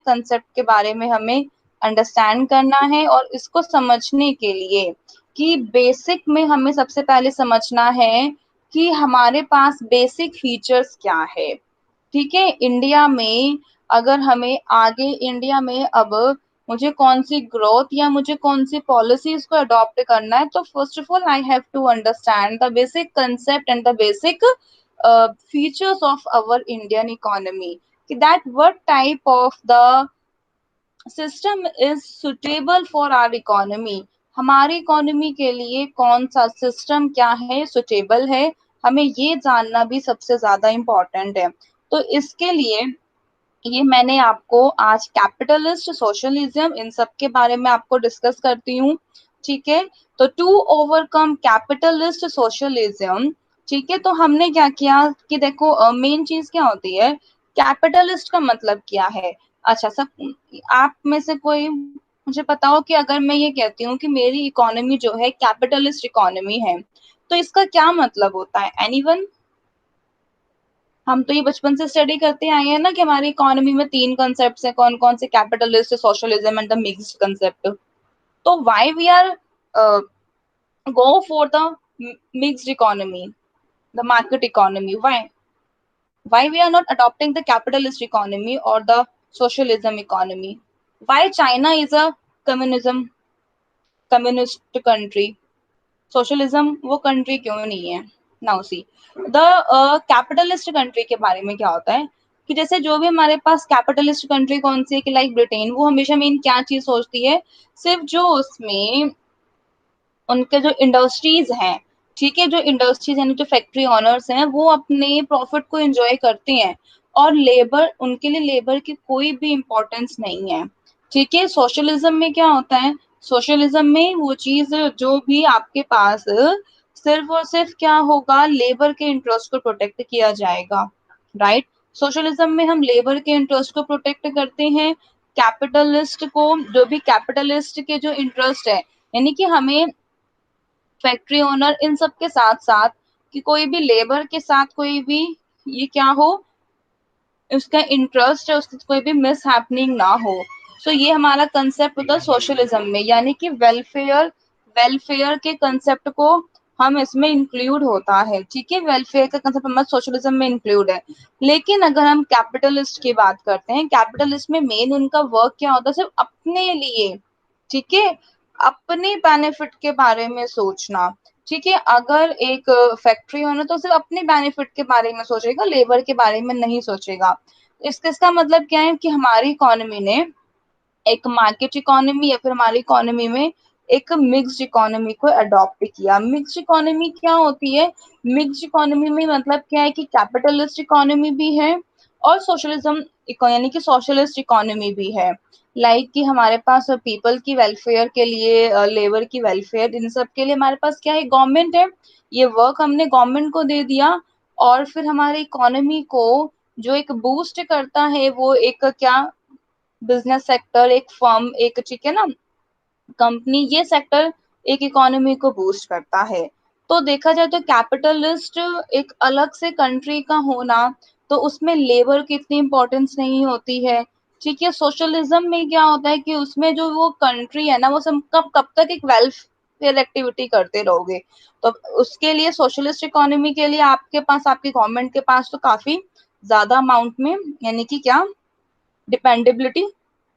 Concept के बारे में हमें अंडरस्टैंड करना है। और इसको समझने के लिए कि बेसिक में हमें सबसे पहले समझना है कि हमारे पास बेसिक फीचर्स क्या है। ठीक है, इंडिया में अगर हमें आगे इंडिया में अब मुझे कौन सी ग्रोथ या मुझे कौन सी पॉलिसीज को अडॉप्ट करना है, तो first of all I have to understand the basic concept and the basic features of our Indian economy, that what type of the system is suitable for our economy, हमारी economy के लिए कौन सा system क्या है, suitable है, हमें ये जानना भी सबसे ज्यादा इम्पोर्टेंट है। तो इसके लिए ये मैंने आपको आज कैपिटलिस्ट, सोशलिज्म, इन सब के बारे में आपको डिस्कस करती हूँ। ठीक है, तो टू ओवरकम कैपिटलिस्ट सोशलिज्म, ठीक है, तो हमने क्या किया कि देखो मेन चीज क्या होती है, कैपिटलिस्ट का मतलब क्या है। अच्छा, सब आप में से कोई मुझे बताओ कि अगर मैं ये कहती हूँ कि मेरी इकोनॉमी जो है कैपिटलिस्ट इकोनॉमी है, तो इसका क्या मतलब होता है, एनीवन? हम तो ये बचपन से स्टडी करते आए हैं ना कि हमारी इकोनॉमी में तीन कंसेप्ट हैं, कौन कौन से, capitalist, socialism and the mixed concept. तो why we are go for the mixed economy, the market economy, why we are not adopting the capitalist economy और the socialism economy? Why China is a communism, communist country, socialism वो country क्यों नहीं है? Now see the capitalist country के बारे में क्या होता है कि जैसे जो भी हमारे पास कैपिटलिस्ट कंट्री कौन सी है कि लाइक ब्रिटेन, वो हमेशा मेन क्या चीज सोचती है, सिर्फ जो उसमें उनके जो इंडस्ट्रीज हैं, ठीक है, जो इंडस्ट्रीज यानी जो फैक्ट्री ओनर्स हैं, वो अपने प्रॉफिट को एंजॉय करते हैं और लेबर, उनके लिए लेबर की कोई भी इम्पोर्टेंस नहीं है। ठीक है, सोशलिज्म में क्या होता है, सोशलिज्म में वो चीज जो भी आपके पास सिर्फ और सिर्फ क्या होगा, लेबर के इंटरेस्ट को प्रोटेक्ट किया जाएगा, राइट। सोशलिज्म में हम लेबर के इंटरेस्ट को प्रोटेक्ट करते हैं, कैपिटलिस्ट को, जो भी कैपिटलिस्ट के जो इंटरेस्ट है, यानी कि हमें फैक्ट्री ओनर इन सब के साथ साथ कि कोई भी लेबर के साथ कोई भी ये क्या हो, उसका इंटरेस्ट है, उसकी कोई भी मिस हैपनिंग ना हो। सो ये हमारा कंसेप्ट होता है सोशलिज्म में, यानी कि वेलफेयर, वेलफेयर के कंसेप्ट को हम इसमें इंक्लूड होता है। ठीक है, वेलफेयर का कंसेप्ट हमारे सोशलिज्म में इंक्लूड है। लेकिन अगर हम कैपिटलिस्ट की बात करते हैं, कैपिटलिस्ट में मेन उनका वर्क क्या होता है, सिर्फ अपने लिए, ठीक है, अपने बेनिफिट के बारे में सोचना। ठीक है, अगर एक फैक्ट्री होना तो सिर्फ अपने बेनिफिट के बारे में सोचेगा, लेबर के बारे में नहीं सोचेगा। इसका मतलब क्या है कि हमारी इकोनॉमी ने एक मार्केट इकोनॉमी या फिर हमारी इकोनॉमी में एक मिक्स्ड इकोनॉमी को अडॉप्ट किया। मिक्स्ड इकोनॉमी क्या होती है, मिक्स्ड इकोनॉमी में मतलब क्या है कि कैपिटलिस्ट इकोनॉमी भी है और सोशलिज्म यानी कि सोशलिस्ट इकोनॉमी भी है। लाइक कि हमारे पास पीपल की वेलफेयर के लिए, लेबर की वेलफेयर, इन सब के लिए हमारे पास क्या है, गवर्नमेंट है, ये वर्क हमने गवर्नमेंट को दे दिया। और फिर हमारी इकोनॉमी को जो एक बूस्ट करता है वो एक क्या, बिजनेस सेक्टर, एक फर्म, एक, ठीक है ना, कंपनी, ये सेक्टर एक इकोनॉमी को बूस्ट करता है। तो देखा जाए तो कैपिटलिस्ट एक अलग से कंट्री का होना, तो उसमें लेबर की इतनी इंपॉर्टेंस नहीं होती है। ठीक है, सोशलिज्म में क्या होता है कि उसमें जो वो कंट्री है ना, वो सब कब कब तक एक वेलफेयर एक्टिविटी करते रहोगे। तो उसके लिए, सोशलिस्ट इकोनॉमी के लिए आपके पास, आपकी गवर्नमेंट के पास तो काफी ज्यादा अमाउंट में, यानी कि क्या, डिपेंडेबिलिटी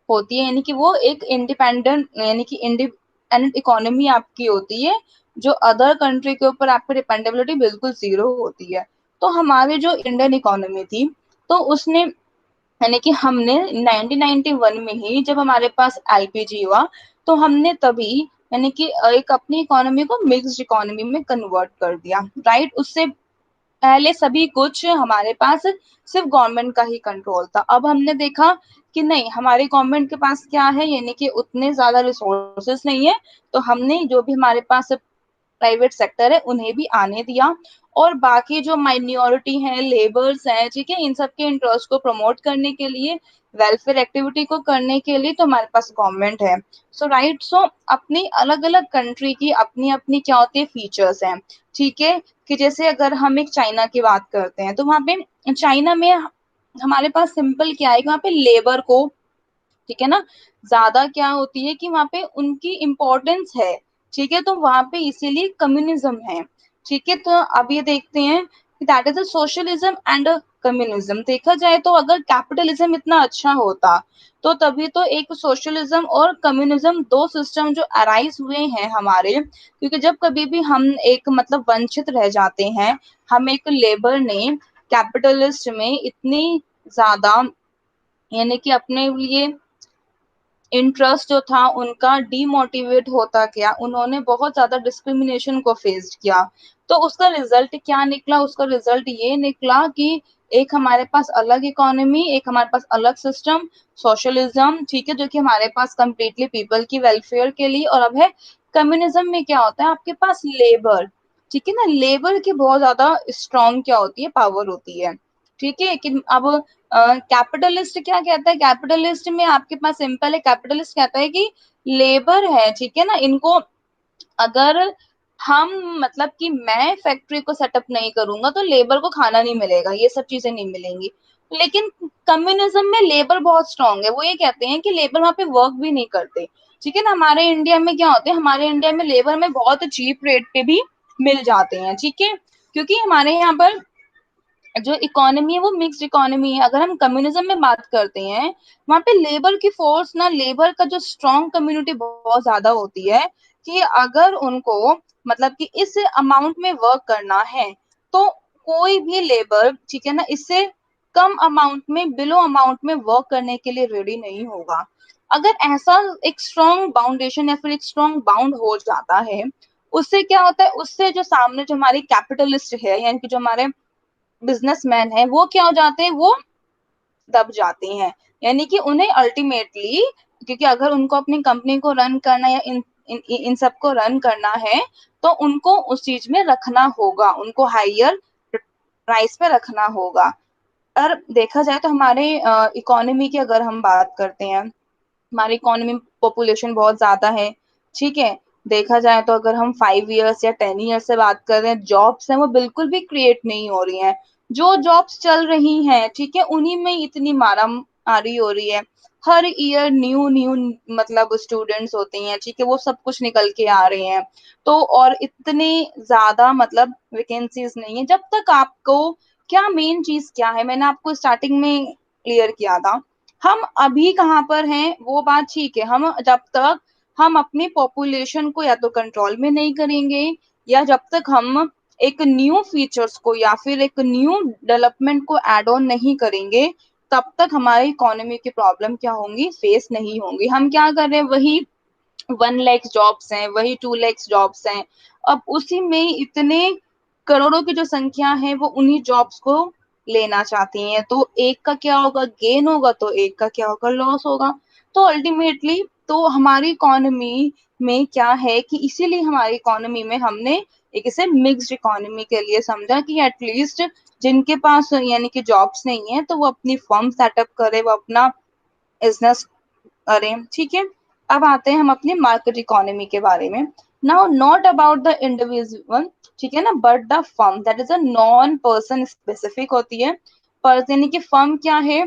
होती है, यानी कि वो एक इंडिपेंडेंट, यानी कि इंडिपेंडेंट इकोनॉमी आपकी होती है, जो अदर कंट्री के ऊपर आपकी डिपेंडेबिलिटी बिल्कुल जीरो होती है। तो हमारी जो इंडियन इकोनॉमी थी, तो उसने, यानी कि हमने 1991 में ही जब हमारे पास एलपीजी हुआ, तो हमने तभी यानी कि एक अपनी इकोनॉमी को मिक्स्ड इकोनॉमी में कन्वर्ट कर दिया, राइट। उससे पहले सभी कुछ हमारे पास सिर्फ गवर्नमेंट का ही कंट्रोल था। अब हमने देखा कि नहीं, हमारी गवर्नमेंट के पास क्या है, यानी कि उतने ज्यादा रिसोर्सेस नहीं है, तो हमने जो भी हमारे पास प्राइवेट सेक्टर है उन्हें भी आने दिया। और बाकी जो माइनॉरिटी है, लेबर्स हैं, ठीक है, इन सब के इंटरेस्ट को प्रमोट करने के लिए, वेलफेयर एक्टिविटी को करने के लिए तो हमारे पास गवर्नमेंट है। सो राइट, सो अपनी अलग अलग कंट्री की अपनी अपनी क्या होती है, फीचर्स हैं। ठीक है, कि जैसे अगर हम एक चाइना की बात करते हैं, तो वहां पे चाइना में हमारे पास सिंपल क्या है कि वहां पे लेबर को ठीक है ना, ज्यादा क्या होती है कि वहां पे उनकी इम्पोर्टेंस है, ठीक है, तो वहां पे इसीलिए कम्युनिज्म है। ठीक है, तो अब ये देखते हैं कि that is a socialism and a communism. देखा जाए तो अगर कैपिटलिज्म इतना अच्छा होता तो तभी तो एक सोशलिज्म और कम्युनिज्म दो सिस्टम जो अराइज हुए हैं हमारे, क्योंकि जब कभी भी हम एक मतलब वंचित रह जाते हैं, हम एक लेबर ने कैपिटलिस्ट में इतनी ज्यादा यानी कि अपने लिए इंटरेस्ट जो था उनका डीमोटिवेट होता गया, उन्होंने बहुत ज्यादा डिस्क्रिमिनेशन को फेस किया। तो उसका रिजल्ट क्या निकला, उसका रिजल्ट ये निकला कि एक हमारे पास अलग इकोनॉमी, एक हमारे पास अलग सिस्टम, सोशलिज्म, ठीक है, जो कि हमारे पास कंप्लीटली पीपल की वेलफेयर के लिए। और अब है कम्युनिज्म में क्या होता है, आपके पास लेबर, ठीक है ना, लेबर की बहुत ज्यादा स्ट्रॉन्ग क्या होती है, पावर होती है। ठीक है, कि अब कैपिटलिस्ट क्या कहता है, कैपिटलिस्ट में आपके पास सिंपल है, कैपिटलिस्ट कहता है कि लेबर है, ठीक है ना, इनको अगर हम मतलब कि मैं फैक्ट्री को सेटअप नहीं करूंगा तो लेबर को खाना नहीं मिलेगा, ये सब चीजें नहीं मिलेंगी। लेकिन कम्युनिज्म में लेबर बहुत स्ट्रांग है, वो ये कहते हैं कि लेबर वहां पे वर्क भी नहीं करते। ठीक है ना, हमारे इंडिया में क्या होते हैं, हमारे इंडिया में लेबर में बहुत चीप रेट पे भी मिल जाते हैं, ठीक है, क्योंकि हमारे यहाँ पर जो इकोनॉमी है वो मिक्स्ड इकोनॉमी है। अगर हम कम्युनिज्म में बात करते हैं, वहां पे लेबर की फोर्स ना, लेबर का जो स्ट्रॉन्ग कम्युनिटी बहुत ज्यादा होती है, कि अगर उनको मतलब कि इस अमाउंट में वर्क करना है तो कोई भी लेबर, ठीक है ना, इससे कम अमाउंट में, बिलो अमाउंट में वर्क करने के लिए रेडी नहीं होगा। अगर ऐसा एक स्ट्रॉन्ग बाउंडेशन या फिर एक स्ट्रॉन्ग बाउंड हो जाता है, उससे क्या होता है, उससे जो सामने जो हमारी कैपिटलिस्ट है यानी कि जो हमारे बिजनेसमैन है वो क्या हो जाते हैं, वो दब जाते हैं। यानी कि उन्हें अल्टीमेटली, क्योंकि अगर उनको अपनी कंपनी को रन करना या इन सबको रन करना है तो उनको उस चीज में रखना होगा, उनको हायर प्राइस पे रखना होगा। और देखा जाए तो हमारे इकोनॉमी की अगर हम बात करते हैं, हमारी इकोनॉमी पॉपुलेशन बहुत ज्यादा है, ठीक है, देखा जाए तो अगर हम 5 इयर्स या 10 इयर्स से बात कर रहे हैं, जॉब्स हैं वो बिल्कुल भी क्रिएट नहीं हो रही हैं। जो जॉब्स चल रही हैं, ठीक है, उन्हीं में इतनी मारा मारी हो रही है। हर ईयर न्यू न्यू मतलब स्टूडेंट्स होते हैं, ठीक है, वो सब कुछ निकल के आ रहे हैं। तो और इतने ज्यादा मतलब वैकेंसीज नहीं है। जब तक आपको क्या मेन चीज क्या है, मैंने आपको स्टार्टिंग में क्लियर किया था, हम अभी कहाँ पर हैं वो बात ठीक है, हम जब तक हम अपनी पॉपुलेशन को या तो कंट्रोल में नहीं करेंगे, या जब तक हम एक न्यू फीचर्स को या फिर एक न्यू डेवलपमेंट को एड ऑन नहीं करेंगे, तब तक हमारी इकोनॉमी की प्रॉब्लम क्या होंगी, फेस नहीं होंगी। हम क्या कर रहे हैं, वही 1 लाख जॉब्स हैं, वही 2 लाख जॉब्स हैं। अब उसी में इतने करोड़ों की जो संख्या है वो उन्हीं जॉब्स को लेना चाहती हैं, तो एक का क्या होगा, गेन होगा, तो एक का क्या होगा, लॉस होगा। तो अल्टीमेटली तो हमारी इकोनॉमी में क्या है कि इसीलिए हमारी इकोनॉमी में हमने एक इसे मिक्स्ड इकोनॉमी के लिए समझा कि एटलीस्ट जिनके पास यानी कि जॉब्स नहीं है तो वो अपनी फर्म सेटअप करे, वो अपना बिजनेस करें, ठीक है। अब आते हैं हम अपने मार्केट इकोनॉमी के बारे में। Now not about the individual, ठीक है ना, but the firm, that is a non person specific होती है। पर यानी कि फर्म क्या है,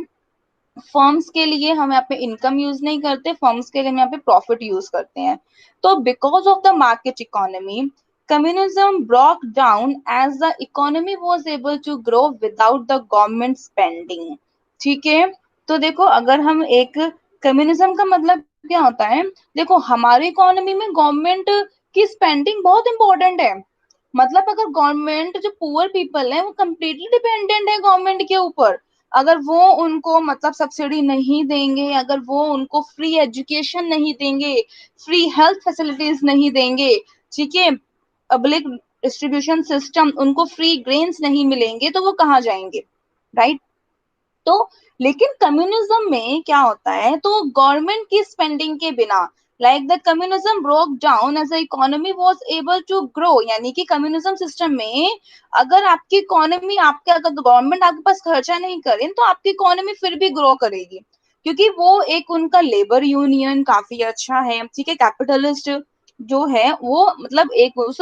फर्म्स के लिए हम यहाँ पे इनकम यूज नहीं करते, फर्म्स के लिए हम यहाँ पे प्रॉफिट यूज करते हैं। तो because of the market economy, communism broke down as the economy was able to grow without the government spending, ठीक है। तो देखो अगर हम एक कम्युनिज्म का मतलब क्या होता है, देखो हमारी इकोनॉमी में गवर्नमेंट की स्पेंडिंग बहुत इंपॉर्टेंट है। मतलब अगर गवर्नमेंट, जो पुअर पीपल है वो कंप्लीटली डिपेंडेंट है गवर्नमेंट के ऊपर, अगर वो उनको मतलब सब्सिडी नहीं देंगे, अगर वो उनको फ्री एजुकेशन नहीं देंगे, फ्री हेल्थ फैसिलिटीज नहीं देंगे, ठीक है, पब्लिक डिस्ट्रीब्यूशन सिस्टम, उनको फ्री ग्रेन्स नहीं मिलेंगे तो वो कहाँ जाएंगे, राइट। तो लेकिन कम्युनिज्म में क्या होता है, तो गवर्नमेंट की स्पेंडिंग के बिना, like the communism broke down as the economy was able to grow, यानी कि कम्युनिज्म सिस्टम में अगर आपकी इकोनॉमी, आपके अगर गवर्नमेंट आपके पास खर्चा नहीं करे तो आपकी इकोनॉमी फिर भी ग्रो करेगी, क्योंकि वो एक उनका लेबर यूनियन काफी अच्छा है, ठीक है, कैपिटलिस्ट जो है वो मतलब एक उस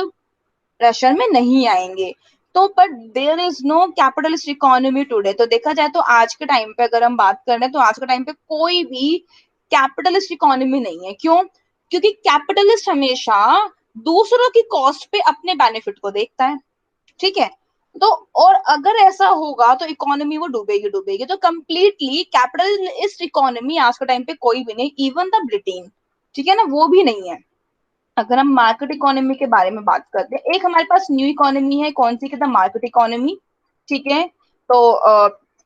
प्रेशर में नहीं आएंगे। तो but there is no capitalist economy today. तो देखा जाए तो आज के टाइम पे अगर हम बात कर रहे हैं तो आज के टाइम पे कोई भी कैपिटलिस्ट इकोनॉमी नहीं है। क्यों? क्योंकि कैपिटलिस्ट हमेशा दूसरों की कॉस्ट पे अपने बेनिफिट को देखता है, ठीक है। तो और अगर ऐसा होगा तो इकोनॉमी वो डूबेगी डूबेगी। तो कंप्लीटली कैपिटलिस्ट इकोनॉमी आज के टाइम पे कोई भी नहीं, इवन द ब्रिटेन, ठीक है ना, वो भी नहीं है। अगर हम मार्केट इकोनॉमी के बारे में बात करते हैं, एक हमारे पास न्यू इकोनॉमी है, कौन सी, कहता मार्केट इकोनॉमी, ठीक है। तो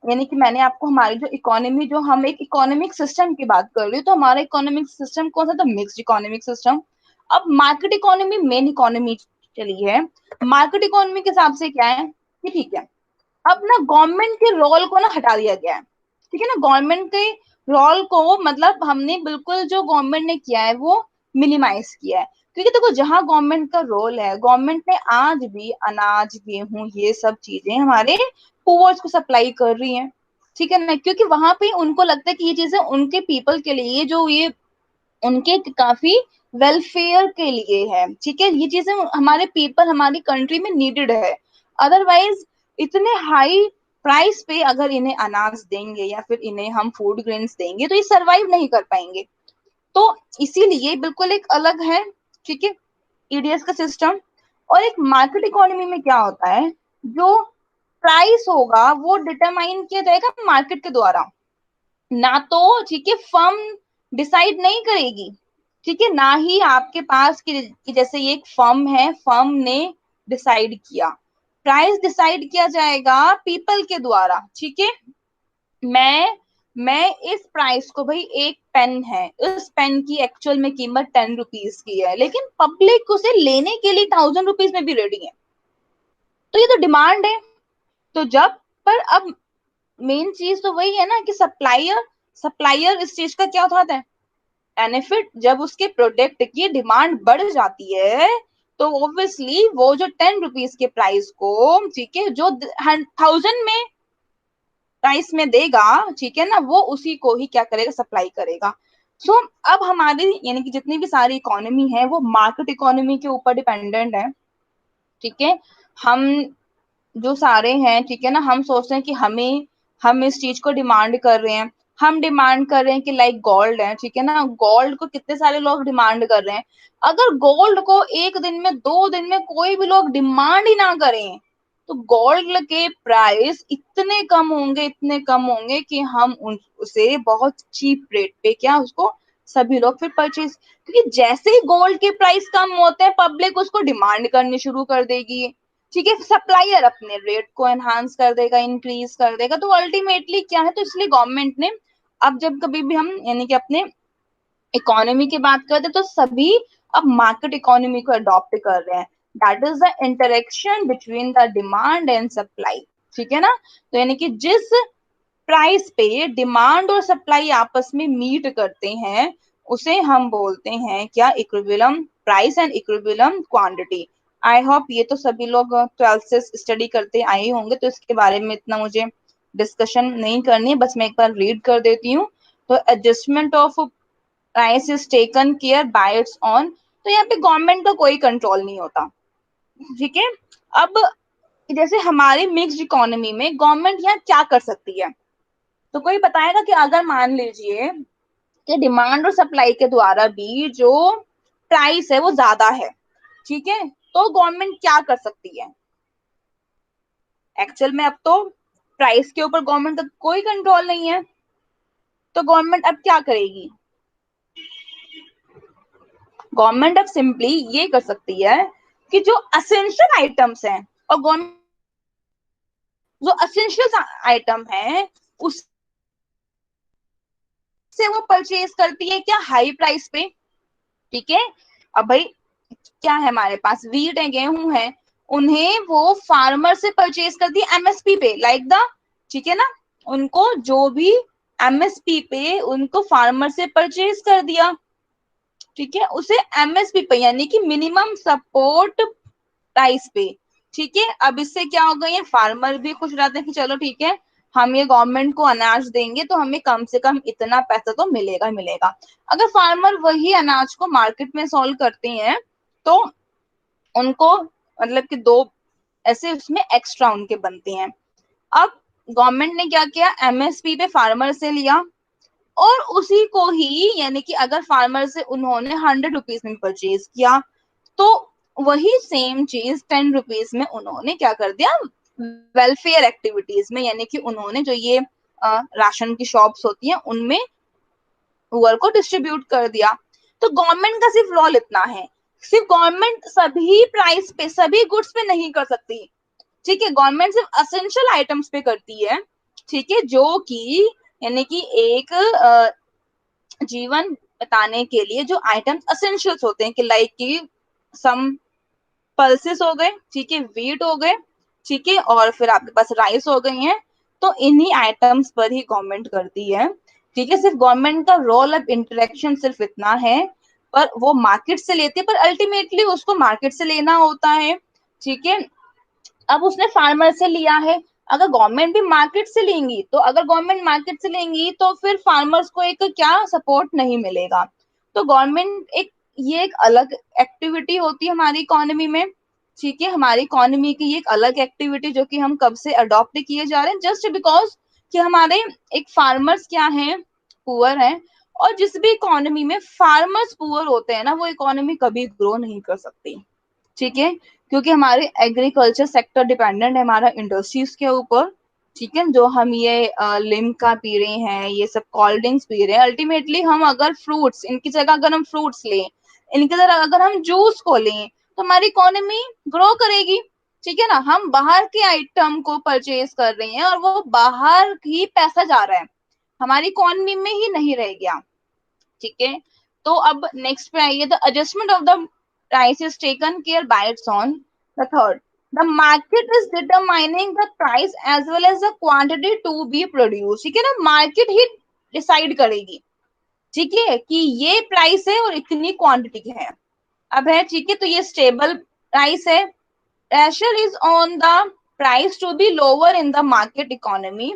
यानी कि मैंने आपको हमारी जो इकोनॉमी, जो हम एक इकोनॉमिक सिस्टम की बात कर रही हूँ, तो हमारा इकोनॉमिक सिस्टम कौन सा था? Mixed economic system. अब मार्केट इकोनॉमी मेन इकोनॉमी चली है। मार्केट इकोनॉमी के हिसाब से क्या है कि ठीक है, अब ना गवर्नमेंट के रोल को ना हटा दिया गया है, ठीक है ना। गवर्नमेंट के रोल को मतलब हमने बिल्कुल, जो गवर्नमेंट ने किया है वो मिनिमाइज किया है। क्योंकि देखो, जहां गवर्नमेंट का रोल है, गवर्नमेंट ने आज भी अनाज, गेहूं, ये सब चीजें हमारे पुअर्स को सप्लाई कर रही है, ठीक है ना। क्योंकि वहां पे उनको लगता है कि ये चीजें उनके पीपल के लिए, जो ये उनके काफी वेलफेयर के लिए है, ठीक है। ये चीजें हमारे पीपल, हमारी कंट्री में नीडेड है। अदरवाइज इतने हाई प्राइस पे अगर इन्हें अनाज देंगे या फिर इन्हें हम फूड ग्रेन्स देंगे तो ये सरवाइव नहीं कर पाएंगे। तो इसीलिए बिल्कुल एक अलग है, ठीक है, ईडीएस का सिस्टम। और एक मार्केट इकोनॉमी में क्या होता है, जो प्राइस होगा वो डिटरमाइन किया जाएगा मार्केट के द्वारा, ना तो, ठीक है, फर्म डिसाइड नहीं करेगी, ठीक है। ना ही आपके पास कि जैसे ये एक फर्म है, फर्म ने डिसाइड किया, प्राइस डिसाइड किया जाएगा पीपल के द्वारा, ठीक है। मैं इस प्राइस को, भाई एक पेन है, इस पेन की एक्चुअल में कीमत 10 रुपीज की है, लेकिन पब्लिक उसे लेने के लिए 1000 रुपीज में भी रेडी है। तो ये तो डिमांड है। तो जब, पर अब मेन चीज तो वही है ना कि सप्लायर, सप्लायर इस चीज का क्या उठाता है? बेनिफिट। जब उसके प्रोडक्ट की डिमांड बढ़ जाती है तो ऑब्वियसली वो जो 10 रुपीज के प्राइस को, ठीक है, जो 1000 में प्राइस में देगा, ठीक है ना, वो उसी को ही क्या करेगा? सप्लाई करेगा। सो अब हमारी, यानी कि जितनी भी सारी इकोनॉमी है वो मार्केट इकोनॉमी के ऊपर डिपेंडेंट है, ठीक है। हम जो सारे हैं, ठीक है ना, हम सोचते हैं कि हम इस चीज को डिमांड कर रहे हैं। हम डिमांड कर रहे हैं कि लाइक गोल्ड है, ठीक है ना, गोल्ड को कितने सारे लोग डिमांड कर रहे हैं। अगर गोल्ड को एक दिन में, 2 दिन में कोई भी लोग डिमांड ही ना करें तो गोल्ड के प्राइस इतने कम होंगे, इतने कम होंगे कि हम उसे बहुत चीप रेट पे, क्या, उसको सभी लोग फिर परचेज, क्योंकि जैसे ही गोल्ड के प्राइस कम होते हैं पब्लिक उसको डिमांड करनी शुरू कर देगी, ठीक है। सप्लायर अपने रेट को एनहांस कर देगा, इंक्रीज कर देगा। तो अल्टीमेटली क्या है, तो इसलिए गवर्नमेंट ने, अब जब कभी भी हम, यानी कि अपने इकोनॉमी की बात करते तो सभी अब मार्केट इकोनॉमी को अडॉप्ट कर रहे हैं। That is the interaction between the demand and supply, ठीक है ना। तो यानी कि जिस प्राइस पे डिमांड और सप्लाई आपस में मीट करते हैं उसे हम बोलते हैं क्या? Equilibrium price and equilibrium quantity. I hope ये तो सभी लोग 12th से स्टडी करते आए होंगे, तो इसके बारे में इतना मुझे डिस्कशन नहीं करनी है, बस मैं एक बार रीड कर देती हूँ। तो adjustment of price is taken care by its on. तो यहाँ पे गवर्नमेंट का कोई कंट्रोल नहीं होता, ठीक है। अब जैसे हमारी मिक्स्ड इकोनॉमी में गवर्नमेंट यहाँ क्या कर सकती है? तो कोई बताएगा कि अगर मान लीजिए कि डिमांड और सप्लाई के द्वारा भी जो प्राइस है वो ज्यादा है, ठीक है, तो गवर्नमेंट क्या कर सकती है? एक्चुअल में अब तो प्राइस के ऊपर गवर्नमेंट का कोई कंट्रोल नहीं है, तो गवर्नमेंट अब क्या करेगी? गवर्नमेंट अब सिंपली ये कर सकती है कि जो असेंशियल आइटम्स हैं, और गवर्नमेंट जो असेंशियल आइटम है उससे वो परचेज करती है क्या? हाई प्राइस पे, ठीक है। अब भाई क्या है हमारे पास? वीट है, गेहूं है, उन्हें वो फार्मर से परचेज कर दिया एमएसपी पे, लाइक द, ठीक है ना, उनको जो भी एमएसपी पे उनको फार्मर से परचेज कर दिया, ठीक है, उसे एमएसपी पे यानी कि मिनिमम सपोर्ट प्राइस पे, ठीक है। अब इससे क्या होगा, ये फार्मर भी खुश रहते हैं कि चलो ठीक है, हम ये गवर्नमेंट को अनाज देंगे तो हमें कम से कम इतना पैसा तो मिलेगा ही मिलेगा। अगर फार्मर वही अनाज को मार्केट में सोल्व करते हैं तो उनको मतलब कि दो ऐसे उसमें एक्स्ट्रा उनके बनते हैं। अब गवर्नमेंट ने क्या किया, एमएसपी पे फार्मर से लिया और उसी को ही यानी कि अगर फार्मर से उन्होंने 100 रुपीज में परचेज किया तो वही सेम चीज 10 रुपीज में उन्होंने क्या कर दिया वेलफेयर एक्टिविटीज में, यानी कि उन्होंने जो ये राशन की शॉप्स होती हैं उनमें पुअर को डिस्ट्रीब्यूट कर दिया। तो गवर्नमेंट का सिर्फ रोल इतना है, सिर्फ गवर्नमेंट सभी प्राइस पे सभी गुड्स पे नहीं कर सकती, ठीक है, गवर्नमेंट सिर्फ असेंशियल आइटम्स पे करती है, ठीक है, जो कि यानी कि एक जीवन बताने के लिए जो आइटम्स असेंशियल्स होते हैं कि लाइक की सम पल्सेस हो गए, ठीक है, वीट हो गए, ठीक है, और फिर आपके पास राइस हो गई हैं, तो इन्हीं आइटम्स पर ही गवर्नमेंट करती है, ठीक है। सिर्फ गवर्नमेंट का रोल ऑफ इंटरेक्शन सिर्फ इतना है, पर वो मार्केट से लेती है, पर अल्टीमेटली उसको मार्केट से लेना होता है, ठीक है। अब उसने फार्मर से लिया है, अगर गवर्नमेंट भी मार्केट से लेंगी तो अगर गवर्नमेंट मार्केट से लेंगी तो फिर फार्मर्स को एक क्या सपोर्ट नहीं मिलेगा। तो गवर्नमेंट एक ये एक अलग एक्टिविटी होती है हमारी इकोनॉमी में, ठीक है, हमारी इकोनॉमी की एक अलग एक्टिविटी जो कि हम कब से अडॉप्ट किए जा रहे हैं जस्ट बिकॉज कि हमारे एक फार्मर्स क्या है पुअर है, और जिस भी इकोनॉमी में फार्मर्स पुअर होते हैं ना वो इकोनॉमी कभी ग्रो नहीं कर सकती, ठीक है, क्योंकि हमारे एग्रीकल्चर सेक्टर डिपेंडेंट है हमारा इंडस्ट्रीज के ऊपर, ठीक है। जो हम ये लिम्का पी रहे हैं, ये सब कोल्ड ड्रिंक्स पी रहे हैं, अल्टीमेटली हम अगर फ्रूट्स इनकी जगह अगर हम फ्रूट्स लें, इनकी जगह अगर हम जूस को लें तो हमारी इकोनॉमी ग्रो करेगी, ठीक है ना। हम बाहर के आइटम को परचेज कर रहे हैं और वो बाहर ही पैसा जा रहा है, हमारी इकोनॉमी में ही नहीं रह गया, ठीक है। तो अब नेक्स्ट पे आइए, the adjustment of the price is taken care by its own. The third, the market is determining the price as well as the quantity to be produce, ठीक है ना, मार्केट ही डिसाइड करेगी, ठीक है, कि ये प्राइस है और इतनी क्वांटिटी है, अब है, ठीक है। तो ये स्टेबल प्राइस है, pressure is on the price to be lower in the market economy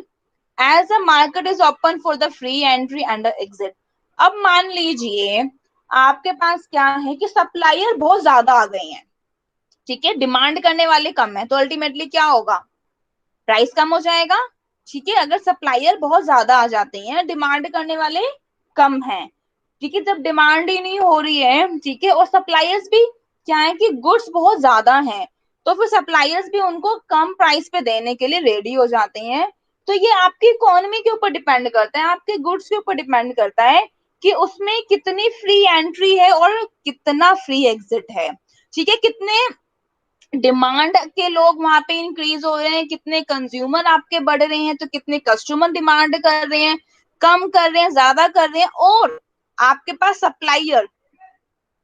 as the market is open for the free entry and the exit। अब मान लीजिए आपके पास क्या है कि सप्लायर बहुत ज्यादा आ गए हैं, ठीक है, डिमांड करने वाले कम है, तो अल्टीमेटली क्या होगा, प्राइस कम हो जाएगा, ठीक है। अगर सप्लायर बहुत ज्यादा आ जाते हैं, डिमांड करने वाले कम है, ठीक है, जब डिमांड ही नहीं हो रही है, ठीक है, और सप्लायर्स भी क्या है कि गुड्स बहुत ज्यादा हैं, तो फिर सप्लायर्स भी उनको कम प्राइस पे देने के लिए रेडी हो जाते हैं। तो ये आपकी इकोनॉमी के ऊपर डिपेंड करता है, आपके गुड्स के ऊपर डिपेंड करता है कि उसमें कितनी फ्री एंट्री है और कितना फ्री एग्जिट है, ठीक है, कितने डिमांड के लोग वहां पे इंक्रीज हो रहे हैं, कितने कंज्यूमर आपके बढ़ रहे हैं, तो कितने कस्टमर डिमांड कर रहे हैं, कम कर रहे हैं, ज्यादा कर रहे हैं, और आपके पास सप्लायर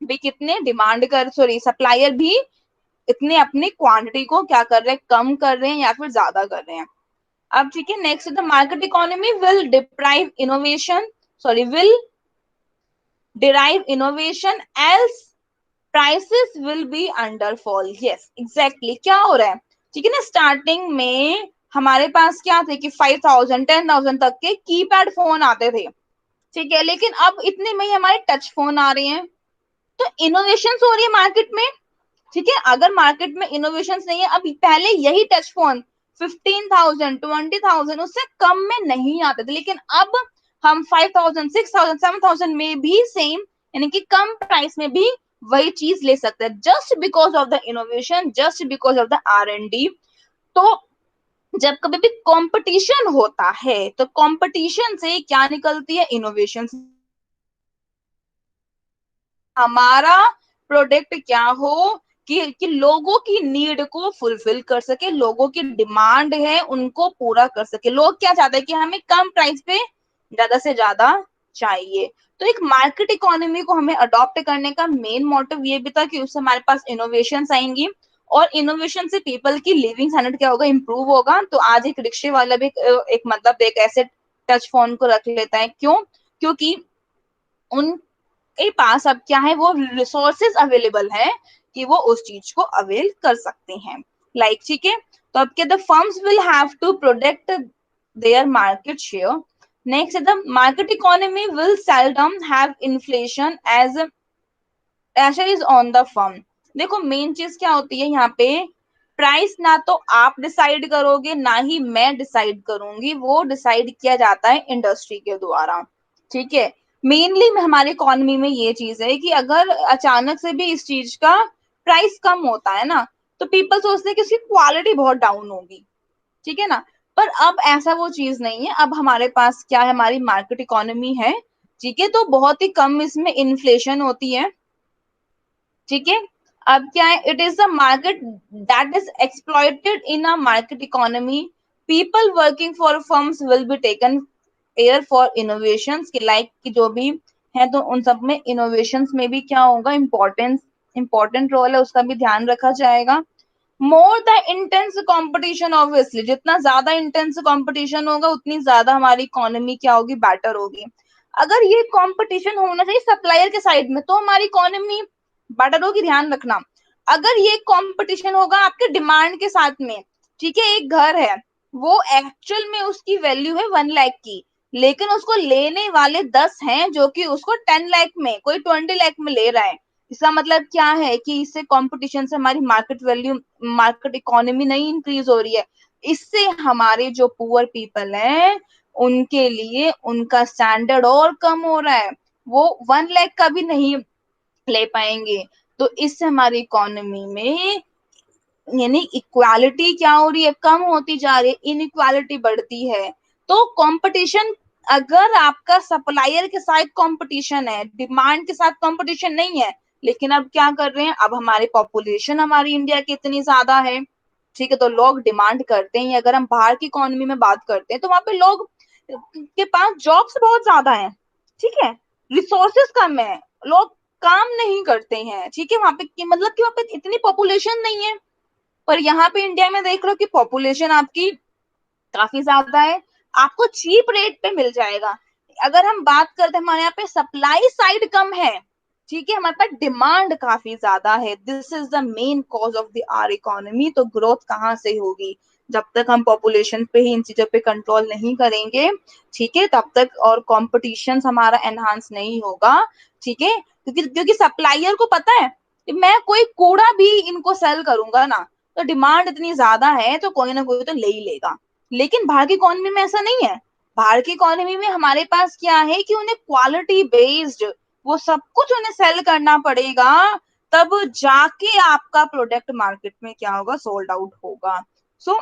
भी कितने डिमांड कर सॉरी सप्लायर भी इतने अपनी क्वांटिटी को क्या कर रहे हैं, कम कर रहे हैं या फिर ज्यादा कर रहे हैं। अब ठीक है, next the market economy will deprive innovation sorry will derive innovation else prices will be under fall. Yes exactly क्या हो रहा है, ठीक है ना, स्टार्टिंग में हमारे पास क्या थे कि 5,000 10,000 तक के कीपैड फोन आते थे, ठीक है, लेकिन अब इतने में ही हमारे टच फोन आ रहे हैं, तो इनोवेशन हो रही है मार्केट में, ठीक है। अगर मार्केट में इनोवेशन नहीं है, अब पहले यही टच फोन 15,000 20,000 उससे कम में नहीं आते थे, लेकिन अब हम 5,000 6,000 7,000 में भी सेम यानी कि कम प्राइस में भी वही चीज ले सकते हैं, just because of the innovation, just because of the R&D। तो जब कभी भी कंपटीशन होता है तो कंपटीशन से क्या निकलती है, इनोवेशन। हमारा प्रोडक्ट क्या हो कि लोगों की नीड को फुलफिल कर सके, लोगों की डिमांड है उनको पूरा कर सके, लोग क्या चाहते हैं कि हमें कम प्राइस पे ज्यादा से ज्यादा चाहिए। तो एक मार्केट इकोनॉमी को हमें अडॉप्ट करने का मेन मोटिव ये भी था कि उससे हमारे पास इनोवेशन आएंगी, और इनोवेशन से पीपल की लिविंग स्टैंडर्ड क्या होगा, इंप्रूव होगा। तो आज एक रिक्शे वाला भी एक मतलब एक ऐसे टच फोन को रख लेता है, क्यों, क्योंकि उनके पास अब क्या है, वो रिसोर्सेज अवेलेबल है कि वो उस चीज को अवेल कर सकते हैं, लाइक ठीक है। तो अब क्या, the firms will have to protect their market share. Next the market economy will seldom have inflation as pressure is on the firm. देखो मेन चीज क्या होती है यहाँ पे, प्राइस ना तो आप डिसाइड करोगे ना ही मैं डिसाइड करूंगी, वो डिसाइड किया जाता है इंडस्ट्री के द्वारा, ठीक है। मेनली हमारी इकोनॉमी में ये चीज है कि अगर अचानक से भी इस चीज का प्राइस कम होता है ना, तो पीपल सोचते हैं कि उसकी क्वालिटी बहुत डाउन होगी, ठीक है ना। पर अब ऐसा वो चीज नहीं है, अब हमारे पास क्या है, हमारी मार्केट इकोनॉमी है, ठीक है, तो बहुत ही कम इसमें इन्फ्लेशन होती है, ठीक है। अब क्या है, it is the market that is exploited in a market economy, people working for firms will be taken air for innovations की लाइक की जो भी है, तो उन सब में इनोवेशंस में भी क्या होगा, इंपॉर्टेंट रोल है, उसका भी ध्यान रखा जाएगा। More the intense competition, obviously जितना ज्यादा इंटेंस कंपटीशन होगा उतनी ज्यादा हमारी इकोनॉमी क्या होगी, बेटर होगी। अगर ये कंपटीशन होना चाहिए सप्लायर के साइड में तो हमारी इकोनॉमी बेटर होगी, ध्यान रखना। अगर ये कंपटीशन होगा आपके डिमांड के साथ में, ठीक है, एक घर है, वो एक्चुअल में उसकी वैल्यू है 1 लाख की, लेकिन उसको लेने वाले 10 हैं जो कि उसको 10 लाख में, कोई 20 लाख में ले रहा है। इसका मतलब क्या है कि इससे कंपटीशन से हमारी मार्केट वैल्यू, मार्केट इकोनॉमी नहीं इंक्रीज हो रही है। इससे हमारे जो पुअर पीपल हैं उनके लिए उनका स्टैंडर्ड और कम हो रहा है, वो 1 लाख का भी नहीं ले पाएंगे। तो इससे हमारी इकोनॉमी में यानी इक्वालिटी क्या हो रही है, कम होती जा रही है, इनइक्वालिटी बढ़ती है। तो कंपटीशन, अगर आपका सप्लायर के साथ कंपटीशन है, डिमांड के साथ कंपटीशन नहीं है, लेकिन अब क्या कर रहे हैं, अब हमारी पॉपुलेशन हमारी इंडिया की इतनी ज्यादा है, ठीक है, तो लोग डिमांड करते हैं। अगर हम बाहर की इकोनॉमी में बात करते हैं तो वहां पे लोग के पास जॉब्स बहुत ज्यादा है, ठीक है, रिसोर्सेस कम है, लोग काम नहीं करते हैं, ठीक है, वहां पे मतलब कि वहां पे इतनी पॉपुलेशन नहीं है। पर यहाँ पे इंडिया में देख लो कि पॉपुलेशन आपकी काफी ज्यादा है, आपको चीप रेट पे मिल जाएगा। अगर हम बात करते हैं, हमारे यहाँ पे सप्लाई साइड कम है, ठीक है, हमारे पास डिमांड काफी ज्यादा है। This is the main cause of the our economy. तो ग्रोथ कहाँ से होगी, जब तक हम पॉपुलेशन पे ही इन चीजों पे कंट्रोल नहीं करेंगे, ठीक है, तब तक, और कॉम्पिटिशन हमारा एनहांस नहीं होगा, ठीक है, क्योंकि सप्लायर को पता है कि मैं कोई कूड़ा भी इनको सेल करूंगा ना, तो डिमांड इतनी ज्यादा है तो कोई ना कोई तो ले ही लेगा। लेकिन बाहर की इकोनॉमी में ऐसा नहीं है। बाहर की इकोनॉमी में हमारे पास क्या है कि उन्हें क्वालिटी बेस्ड वो सब कुछ उन्हें सेल करना पड़ेगा, तब जाके आपका प्रोडक्ट मार्केट में क्या होगा, सोल्ड आउट होगा। सो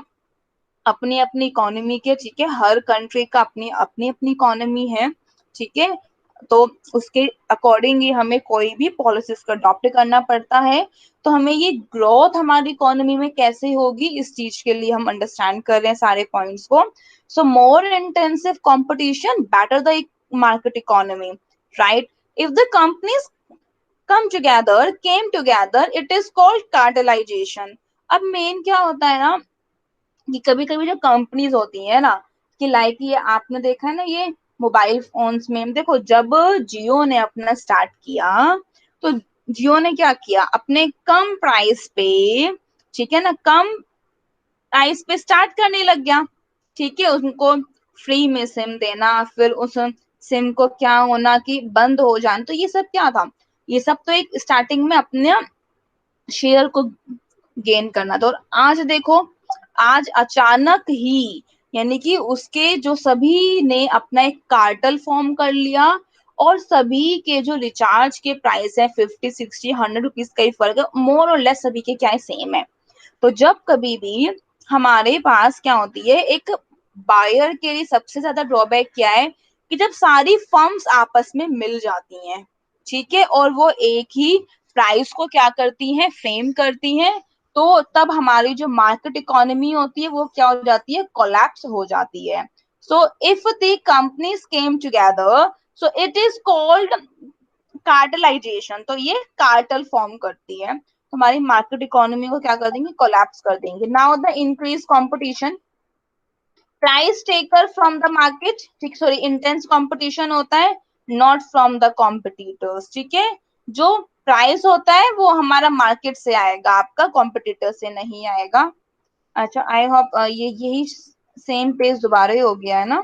अपनी अपनी इकोनॉमी के, ठीक है, हर कंट्री का अपनी अपनी अपनी इकोनॉमी है, ठीक है, तो उसके अकॉर्डिंग ही हमें कोई भी पॉलिसीज को अडॉप्ट करना पड़ता है। तो हमें ये ग्रोथ हमारी इकोनॉमी में कैसे होगी, इस चीज के लिए हम अंडरस्टैंड कर रहे हैं सारे पॉइंट्स को। So more intensive competition better the market economy, right. If the companies came together, it is called cartelization। अब मेन क्या होता है ना कि कभी कभी जो कंपनीज होती है ना, कि लाइक ये आपने देखा है ना, ये मोबाइल फोन्स में देखो, जब जियो ने अपना स्टार्ट किया, तो जियो ने क्या किया, अपने कम प्राइस पे, ठीक है ना, कम प्राइस पे स्टार्ट करने लग गया, ठीक है, उनको फ्री में सिम देना, फिर उस सिम को क्या होना कि बंद हो जाना, तो ये सब क्या था, ये सब तो एक स्टार्टिंग में अपने शेयर को गेन करना था। और आज देखो, आज अचानक ही यानी कि उसके जो सभी ने अपना एक कार्टल फॉर्म कर लिया, और सभी के जो रिचार्ज के प्राइस है 50 60 100 रुपीज का ही फर्क है, मोर और लेस सभी के क्या है, सेम है। तो जब कभी भी हमारे पास क्या होती है, एक बायर के लिए सबसे ज्यादा ड्रॉबैक क्या है कि जब सारी फर्म्स आपस में मिल जाती हैं, ठीक है, और वो एक ही प्राइस को क्या करती हैं, फ्रेम करती हैं, तो तब हमारी जो मार्केट इकोनॉमी होती है वो क्या हो जाती है, कोलैप्स हो जाती है। So if the companies came together, so it is called cartelisation. तो ये कार्टल फॉर्म करती है, तो हमारी मार्केट इकोनॉमी को क्या कर देंगे, कोलैप्स कर देंगे। Now the increase competition, price taker from the market, ठीक, सॉरी, इंटेंस कंपटीशन होता है, नॉट फ्रॉम द कॉम्पिटिटर्स, ठीक है, जो प्राइस होता है वो हमारा मार्केट से आएगा, आपका कॉम्पिटिटर से नहीं आएगा। अच्छा, आई होप ये यही सेम पेज दोबारा ही हो गया है ना।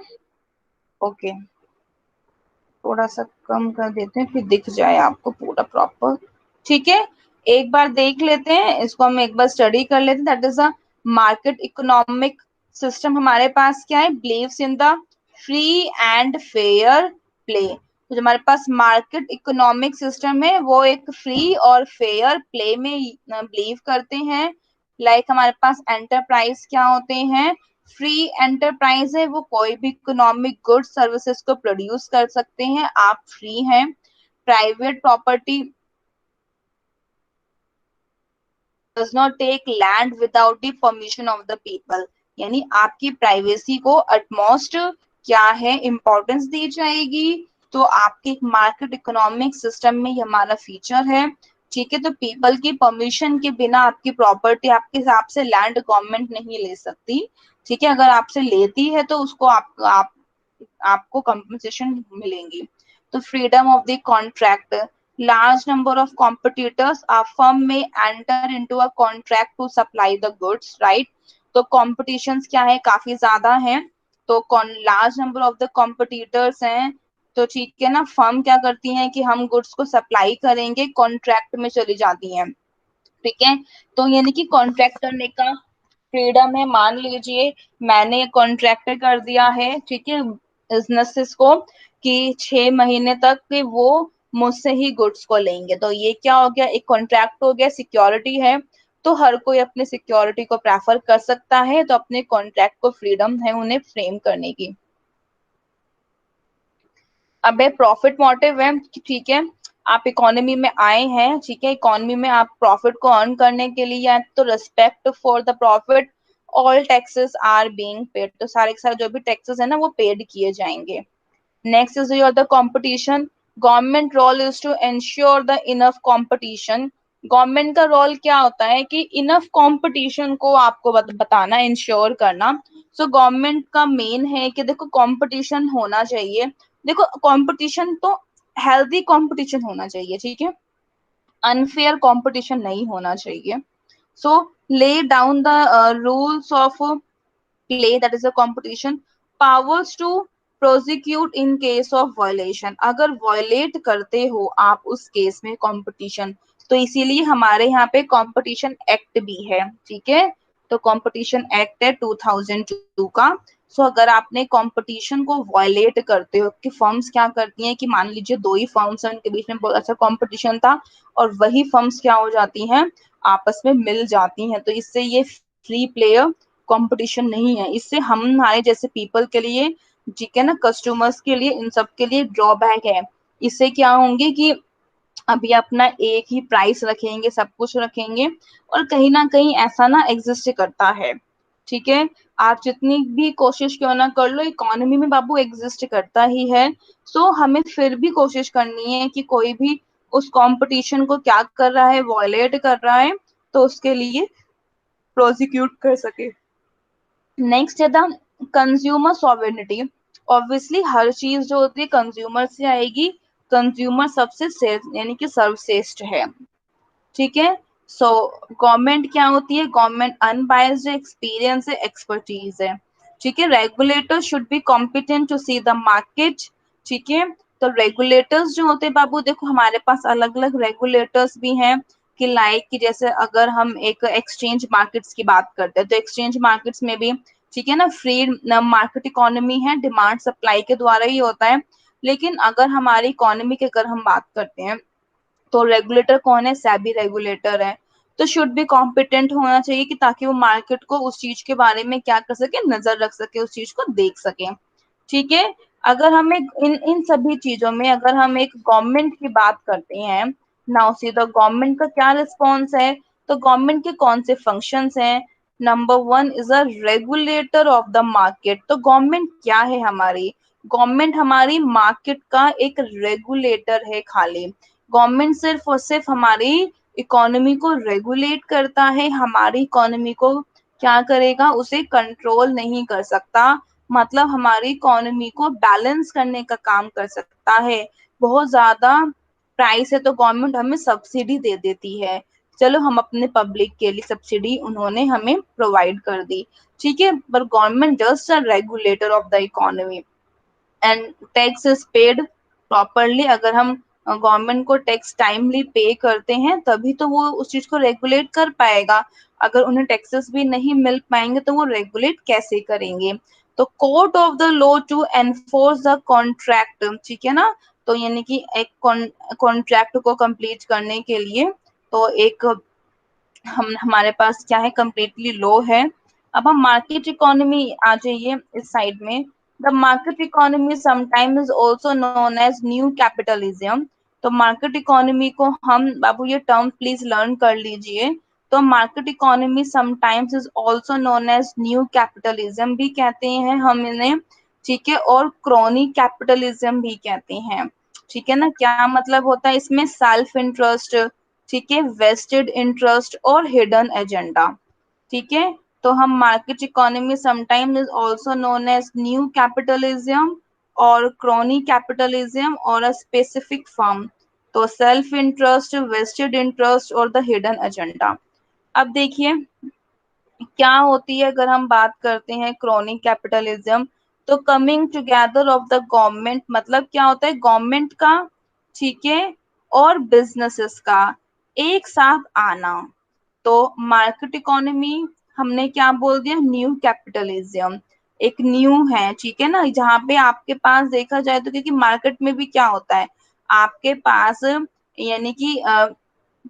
ओके, थोड़ा सा कम कर देते हैं फिर दिख जाए आपको पूरा प्रॉपर, ठीक है। एक बार देख लेते हैं इसको, हम एक बार स्टडी कर लेते हैं। That is a market economic system, हमारे पास क्या है, believes in the free and fair play. तो जो हमारे पास मार्केट इकोनॉमिक सिस्टम है वो एक फ्री और फेयर प्ले में बिलीव करते हैं। लाइक हमारे पास एंटरप्राइज क्या होते हैं, फ्री एंटरप्राइज है, वो कोई भी इकोनॉमिक गुड्स सर्विसेज को प्रोड्यूस कर सकते हैं, आप फ्री हैं। Private property does not take land without the permission of the people, यानी आपकी प्राइवेसी को अटमोस्ट क्या है इम्पोर्टेंस दी जाएगी। तो आपके एक मार्केट इकोनॉमिक सिस्टम में ये हमारा फीचर है। ठीक है, तो पीपल की परमिशन के बिना आपकी प्रॉपर्टी आपके हिसाब से लैंड गवर्नमेंट नहीं ले सकती। ठीक है, अगर आपसे लेती है तो उसको आपको कंपनसेशन मिलेंगी। तो freedom of the contract, large number of competitors, a firm may enter into a contract to supply the goods, right? तो competitions क्या है, काफी ज्यादा है। तो large number of the competitors हैं, तो ठीक है ना, फर्म क्या करती है कि हम गुड्स को सप्लाई करेंगे, कॉन्ट्रैक्ट में चली जाती हैं। ठीक है, तो यानी कि कॉन्ट्रैक्ट करने का फ्रीडम है। मान लीजिए मैंने कॉन्ट्रैक्ट कर दिया है, ठीक है, बिजनेसेस को कि 6 महीने तक के वो मुझसे ही गुड्स को लेंगे, तो ये क्या हो गया, एक कॉन्ट्रैक्ट हो गया, सिक्योरिटी है। तो हर कोई अपने सिक्योरिटी को प्रेफर कर सकता है, तो अपने कॉन्ट्रैक्ट को फ्रीडम है उन्हें फ्रेम करने की। अब है प्रॉफिट मोटिव है, ठीक है, आप इकोनॉमी में आए हैं, ठीक है, इकोनॉमी में आप प्रॉफिट को अर्न करने के लिए आए, तो respect for the profit, all taxes are being paid, तो सारे के सारे जो भी टैक्सेस है ना वो पेड किए जाएंगे। Next is your the competition, government role is to ensure the enough competition. Government का रोल क्या होता है कि इनफ कंपटीशन को आपको बताना, इंश्योर करना। सो गवर्नमेंट का मेन है कि देखो कंपटीशन होना चाहिए, देखो कंपटीशन तो हेल्दी कंपटीशन होना चाहिए, ठीक है, अनफेयर कंपटीशन नहीं होना चाहिए। So lay down the rules of play, that is a competition, powers to prosecute in case of violation, अगर violate करते हो आप उस केस में कंपटीशन, तो इसीलिए हमारे यहाँ पे कंपटीशन एक्ट भी है। ठीक है, तो कंपटीशन एक्ट है 2002 का। सो अगर आपने कंपटीशन को वायलेट करते हो, कि फर्म्स क्या करती हैं कि मान लीजिए दो ही फर्म्स हैं, उनके बीच में बहुत अच्छा कंपटीशन था और वही फर्म्स क्या हो जाती हैं, आपस में मिल जाती हैं, तो इससे ये फ्री प्लेयर कंपटीशन नहीं है। इससे हम हमारे जैसे पीपल के लिए, ठीक है ना, कस्टमर्स के लिए, इन सब के लिए ड्रॉबैक है। इससे क्या होंगे कि अभी अपना एक ही प्राइस रखेंगे, सब कुछ रखेंगे, और कहीं ना कहीं ऐसा ना एग्जिस्ट करता है। ठीक है, आप जितनी भी कोशिश क्यों ना कर लो, इकोनॉमी में बाबू एग्जिस्ट करता ही है। सो हमें फिर भी कोशिश करनी है कि कोई भी उस कंपटीशन को क्या कर रहा है, वॉयलेट कर रहा है, तो उसके लिए प्रोसिक्यूट कर सके। नेक्स्ट है द कंज्यूमर सॉवरेनिटी। ऑब्वियसली हर चीज जो होती है कंज्यूमर से आएगी, कंज्यूमर सबसे यानी कि सर्वश्रेष्ठ है। ठीक है, सो गवर्नमेंट क्या होती है, गवर्नमेंट अनबायस्ड एक्सपीरियंस है, एक्सपर्टीज है। ठीक है, regulator should be competent to see the market. ठीक है, तो रेगुलेटर्स जो होते हैं बाबू, देखो हमारे पास अलग अलग रेगुलेटर्स भी हैं, कि लाइक कि जैसे अगर हम एक एक्सचेंज मार्केट्स की बात करते हैं, तो एक्सचेंज मार्केट्स में भी, ठीक है ना, फ्री मार्केट इकोनॉमी है, डिमांड सप्लाई के द्वारा ही होता है। लेकिन अगर हमारी इकोनॉमी की अगर हम बात करते हैं, तो रेगुलेटर कौन है, सेबी रेगुलेटर है। तो शुड भी कॉम्पिटेंट होना चाहिए, कि ताकि वो मार्केट को उस चीज के बारे में क्या कर सके, नजर रख सके, उस चीज को देख सके। ठीक है, अगर हम एक इन इन सभी चीजों में अगर हम एक गवर्नमेंट की बात करते हैं, नाउ सी द गवर्नमेंट का क्या रिस्पॉन्स है, तो गवर्नमेंट के कौन से फंक्शंस हैं। Number one is a regulator of the market. तो गवर्नमेंट क्या है हमारी, गवर्नमेंट हमारी मार्केट का एक रेगुलेटर है खाली। गवर्नमेंट सिर्फ और सिर्फ हमारी इकोनॉमी को रेगुलेट करता है, हमारी इकोनॉमी को क्या करेगा, उसे कंट्रोल नहीं कर सकता, मतलब हमारी इकोनॉमी को बैलेंस करने का काम कर सकता है। बहुत ज्यादा प्राइस है तो गवर्नमेंट हमें सब्सिडी दे देती है, चलो हम अपने पब्लिक के लिए सब्सिडी उन्होंने हमें प्रोवाइड कर दी। ठीक है, पर government just a regulator of the economy, and tax is paid properly. अगर हम गवर्नमेंट को टैक्स टाइमली पे करते हैं तभी तो वो उस चीज को रेगुलेट कर पाएगा। अगर उन्हें टैक्सेस भी नहीं मिल पाएंगे तो वो रेगुलेट कैसे करेंगे। तो court of the law to enforce the contract, ठीक है ना, तो यानी कि एक कॉन्ट्रैक्ट को कंप्लीट करने के लिए तो एक हम हमारे पास क्या है, कंप्लीटली लो है। अब हम मार्केट इकोनॉमी आ जाइए इस साइड में। The market economy sometimes is also known as new capitalism. तो मार्केट इकोनॉमी को हम, बाबू ये टर्म प्लीज लर्न कर लीजिए। तो market economy sometimes is also known as new capitalism भी कहते हैं हम इन्हें, ठीक है, और क्रोनी कैपिटलिज्म भी कहते हैं, ठीक है ना। क्या मतलब होता है इसमें, सेल्फ इंटरेस्ट, ठीक है, वेस्टेड इंटरेस्ट और हिडन एजेंडा, ठीक है। तो हम market economy sometime is also known as new capitalism और क्रोनी कैपिटलिज्म और अ स्पेसिफिक फर्म। तो सेल्फ इंटरेस्ट, वेस्टेड इंटरेस्ट और द हिडन एजेंडा। अब देखिए क्या होती है अगर हम बात करते हैं क्रोनिक कैपिटलिज्म, तो coming together of the government, मतलब क्या होता है, गवर्नमेंट का, ठीक है, और बिजनेसेस का एक साथ आना। तो मार्केट इकोनॉमी हमने क्या बोल दिया, न्यू कैपिटलिज्म, एक न्यू है, ठीक है ना, जहाँ पे आपके पास देखा जाए तो, क्योंकि मार्केट में भी क्या होता है, आपके पास यानी कि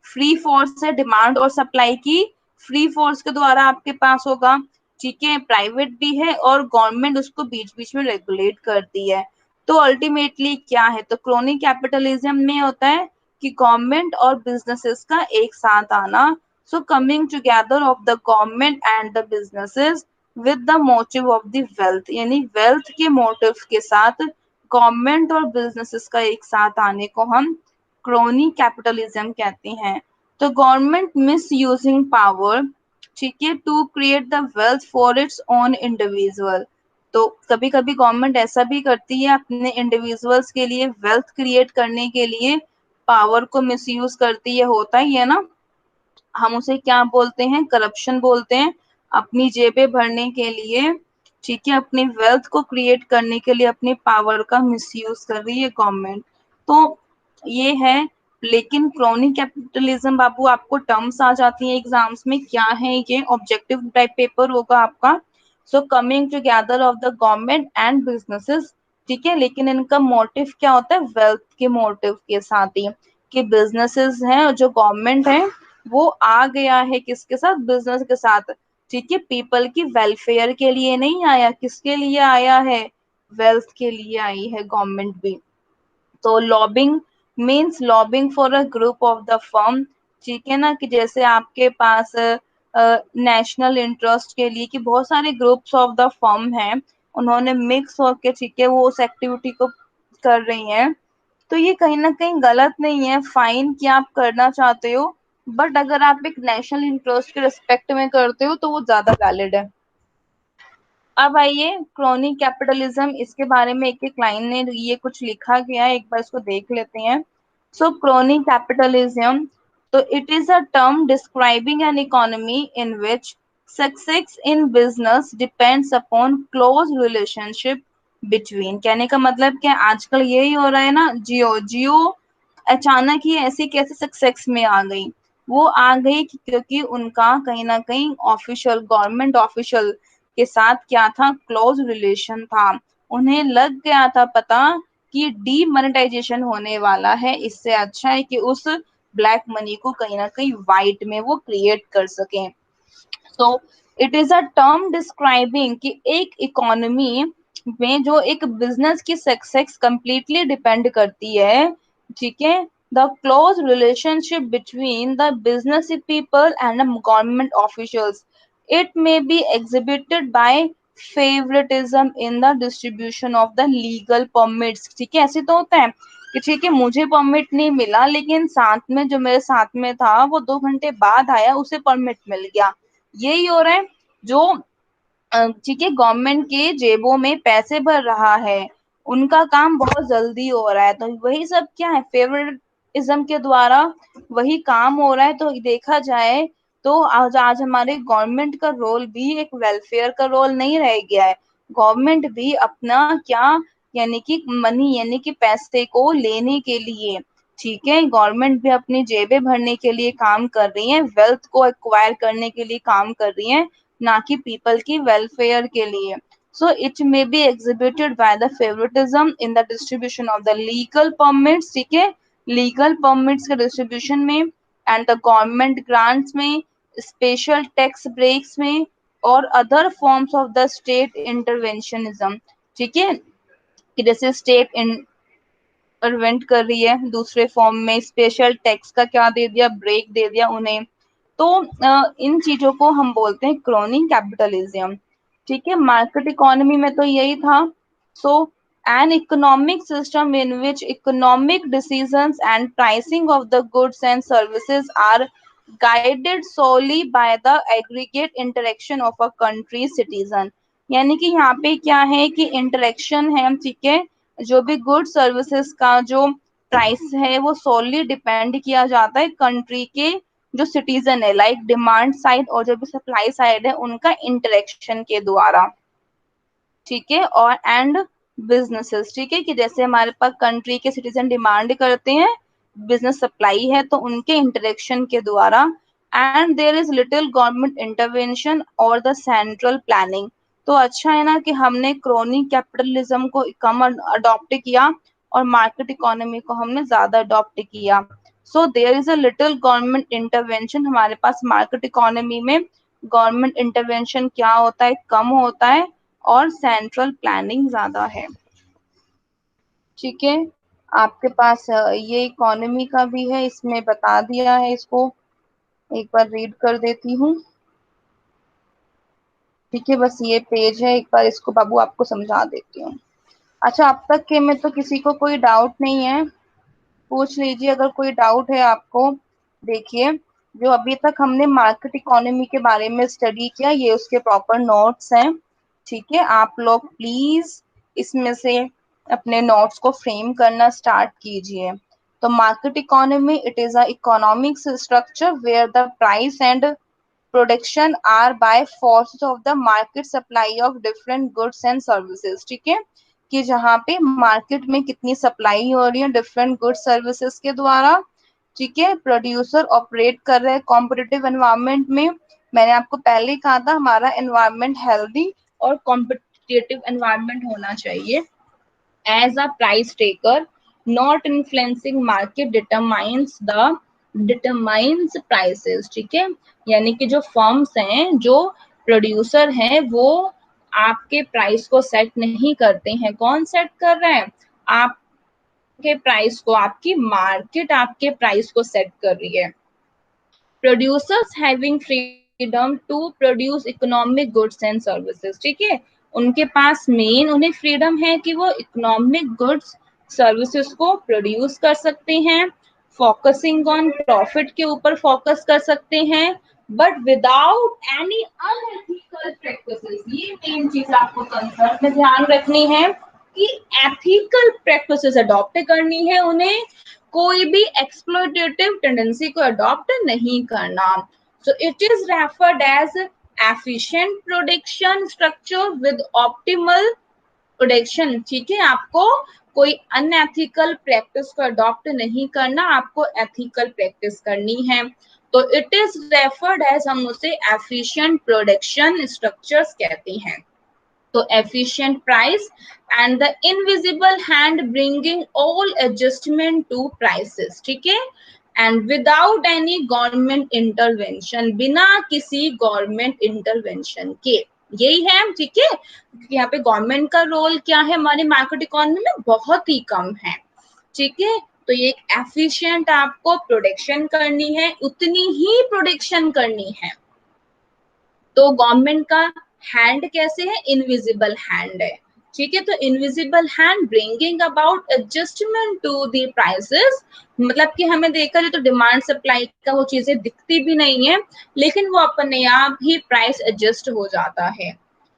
फ्री फोर्स है, डिमांड और सप्लाई की फ्री फोर्स के द्वारा आपके पास होगा, ठीक है, प्राइवेट भी है और गवर्नमेंट उसको बीच बीच में रेगुलेट करती है। तो अल्टीमेटली क्या है, तो क्रोनी कैपिटलिज्म में होता है कि गवर्नमेंट और बिजनेसेस का एक साथ आना। So coming together of the government and the businesses with the motive of the wealth, यानी वेल्थ के मोटिव के साथ गवर्नमेंट और बिजनेसेस का एक साथ आने को हम क्रोनी कैपिटलिज्म कहते हैं। तो गवर्नमेंट मिस यूजिंग पावर, ठीक है, to create the wealth for its own individual. तो कभी कभी गवर्नमेंट ऐसा भी करती है अपने इंडिविजुअल्स के लिए, वेल्थ क्रिएट करने के लिए पावर को मिसयूज करती है, होता ही है ना। हम उसे क्या बोलते हैं, करप्शन बोलते हैं। अपनी जेबें भरने के लिए, ठीक है, अपनी वेल्थ को क्रिएट करने के लिए अपनी पावर का मिसयूज कर रही है गवर्नमेंट। तो ये है। लेकिन क्रोनी कैपिटलिज्म बाबू आपको टर्म्स आ जाती है एग्जाम्स में, क्या है ये, ऑब्जेक्टिव टाइप पेपर होगा आपका। So coming together of the government and businesses, ठीक है, लेकिन इनका मोटिव क्या होता है, वेल्थ के मोटिव के साथ ही, कि बिजनेसेस हैं और जो गवर्नमेंट है वो आ गया है किसके साथ, बिजनेस के साथ, ठीक है, पीपल की वेलफेयर के लिए नहीं आया, किसके लिए आया है, वेल्थ के लिए आई है गवर्नमेंट भी। तो lobbying means lobbying for a group of the firm, ठीक है ना, कि जैसे आपके पास नेशनल इंटरेस्ट के लिए कि बहुत सारे ग्रुप्स ऑफ द फर्म हैं, उन्होंने मिक्स होकर, ठीक है, वो उस एक्टिविटी को कर रही हैं। तो ये कहीं ना कहीं गलत नहीं है, फाइन कि आप करना चाहते हो, बट अगर आप एक नेशनल इंटरेस्ट के रिस्पेक्ट में करते हो तो वो ज्यादा वैलिड है। अब आइए क्रोनी कैपिटलिज्म, इसके बारे में एक एक लाइन में ये कुछ लिखा गया है, एक बार इसको देख लेते हैं। सो क्रोनी कैपिटलिज्म, तो it is a term describing an economy in which success in business depends upon close relationship between, कहने का मतलब क्या, आजकल यही हो रहा है ना, जियो जियो अचानक ही ऐसी कैसे सक्सेस में आ गई, वो आ गई क्योंकि उनका कहीं ना कहीं ऑफिशियल, गवर्नमेंट ऑफिशियल के साथ क्या था, क्लोज रिलेशन था। उन्हें लग गया था पता कि डीमोनेटाइजेशन होने वाला है, इससे अच्छा है कि उस ब्लैक मनी को कहीं ना कहीं व्हाइट में वो क्रिएट कर सकें। सो it is a term describing कि एक इकोनॉमी में जो एक बिजनेस की सक्सेस कंप्लीटली डिपेंड करती है, ठीक है, the close relationship between the business people and government officials, it may be exhibited by favouritism in the distribution of the legal permits, ठीक है, ऐसे तो होता है कि ठीक है मुझे परमिट नहीं मिला लेकिन साथ में जो मेरे साथ में था वो 2 घंटे बाद आया, उसे परमिट मिल गया। यही हो रहा है, जो ठीक है गवर्नमेंट के जेबों में पैसे भर रहा है, उनका काम बहुत जल्दी हो रहा है, तो वही सब क्या है, फेवरेटिज्म के द्वारा वही काम हो रहा है। तो देखा जाए तो आज आज हमारे गवर्नमेंट का रोल भी एक वेलफेयर का रोल नहीं रह गया है। गवर्नमेंट भी अपना क्या, यानी कि मनी, यानी कि पैसे को लेने के लिए, ठीक है, गवर्नमेंट भी अपनी जेबें भरने के लिए काम कर रही है, वेल्थ को एक्वायर करने के लिए काम कर रही है, ना कि पीपल की वेलफेयर के लिए। So it may be exhibited by the favoritism in the distribution of the legal permits, ठीक है, legal permits के distribution में, and the government grants में, special tax breaks में, और other forms of the state interventionism, ठीक है, कि जैसे स्टेट इन्वेंट कर रही है दूसरे फॉर्म में, स्पेशल टैक्स का क्या दे दिया, ब्रेक दे दिया उन्हें। तो इन चीजों को हम बोलते हैं क्रोनी कैपिटलिज्म, ठीक है। मार्केट इकोनॉमी में तो यही था। So an economic system in which economic decisions and pricing of the goods and services are guided solely by the aggregate interaction of a country citizen, यानी कि यहाँ पे क्या है कि इंटरेक्शन है, ठीक है, जो भी गुड सर्विसेज का जो प्राइस है वो सोली डिपेंड किया जाता है कंट्री के जो सिटीजन है, लाइक डिमांड साइड और जो भी सप्लाई साइड है उनका इंटरेक्शन के द्वारा, ठीक है, और एंड बिजनेसेस, ठीक है, कि जैसे हमारे पास कंट्री के सिटीजन डिमांड करते हैं, बिजनेस सप्लाई है तो उनके इंटरेक्शन के द्वारा, and there is little government intervention और द सेंट्रल प्लानिंग। तो अच्छा है ना कि हमने क्रोनी कैपिटलिज्म को कम अडॉप्ट किया और मार्केट इकोनॉमी को हमने ज्यादा अडॉप्ट किया। So there is a little government intervention, हमारे पास मार्केट इकोनॉमी में गवर्नमेंट इंटरवेंशन क्या होता है, कम होता है, और सेंट्रल प्लानिंग ज्यादा है, ठीक है। आपके पास ये इकोनॉमी का भी है, इसमें बता दिया है, इसको एक बार रीड कर देती हूँ, ठीक है, बस ये पेज है, एक बार इसको बाबू आपको समझा देती हूँ। अच्छा, अब तक के में तो किसी को कोई डाउट नहीं है, पूछ लीजिए अगर कोई डाउट है आपको। देखिए, जो अभी तक हमने मार्केट इकोनॉमी के बारे में स्टडी किया, ये उसके प्रॉपर नोट्स हैं, ठीक है। आप लोग प्लीज इसमें से अपने नोट्स को फ्रेम करना स्टार्ट कीजिए। तो market economy, it is a economic structure where the price and production are by force of the market supply of different goods and services, ठीक है, कि जहाँ पे मार्केट में कितनी सप्लाई हो रही है डिफरेंट गुड्स सर्विसेज के द्वारा, ठीक है, प्रोड्यूसर ऑपरेट कर रहे हैं कॉम्पिटिटिव एनवायरनमेंट में। मैंने आपको पहले ही कहा था हमारा एनवायरनमेंट हेल्दी और कॉम्पिटिटिव एनवायरनमेंट होना चाहिए। as a price taker not influencing market determines prices, ठीक है, यानी कि जो फर्म्स हैं, जो प्रोड्यूसर हैं, वो आपके प्राइस को सेट नहीं करते हैं। कौन सेट कर रहा है? आपके प्राइस को, आपकी मार्केट आपके प्राइस को सेट कर रही है। Producers having freedom to produce economic goods and services, ठीक है, उनके पास मेन उन्हें फ्रीडम है कि वो इकोनॉमिक गुड्स सर्विसेज को प्रोड्यूस कर सकते हैं, फोकसिंग ऑन प्रॉफिट के ऊपर फोकस कर सकते हैं, but without any unethical practices. ये मेन चीज आपको कंसर्न में ध्यान रखनी है कि एथिकल प्रैक्टिसेस अडॉप्ट करनी है उन्हें, कोई भी एक्सप्लॉयटेटिव टेंडेंसी को अडॉप्ट नहीं करना। So it is referred as efficient production structure with optimal production, ठीक है, आपको कोई अनएथिकल प्रैक्टिस को अडॉप्ट नहीं करना, आपको एथिकल प्रैक्टिस करनी है। तो इट इज रेफर्ड एज, हम उसे एफिशिएंट प्रोडक्शन स्ट्रक्चर्स कहते हैं। तो efficient price and the invisible hand bringing all adjustment to prices, ठीक है, and without any government intervention, बिना किसी गवर्नमेंट इंटरवेंशन के, यही है, ठीक है। यहाँ पे गवर्नमेंट का रोल क्या है हमारी मार्केट इकोनॉमी में? बहुत ही कम है, ठीक है। तो ये एक एफिशिएंट आपको प्रोडक्शन करनी है, उतनी ही प्रोडक्शन करनी है। तो गवर्नमेंट का हैंड कैसे है? इनविजिबल हैंड है, ठीक है। तो invisible hand bringing about adjustment to the prices, मतलब कि हमें देखा जाए तो डिमांड सप्लाई का वो चीजें दिखती भी नहीं है, लेकिन वो अपने आप ही प्राइस एडजस्ट हो जाता है।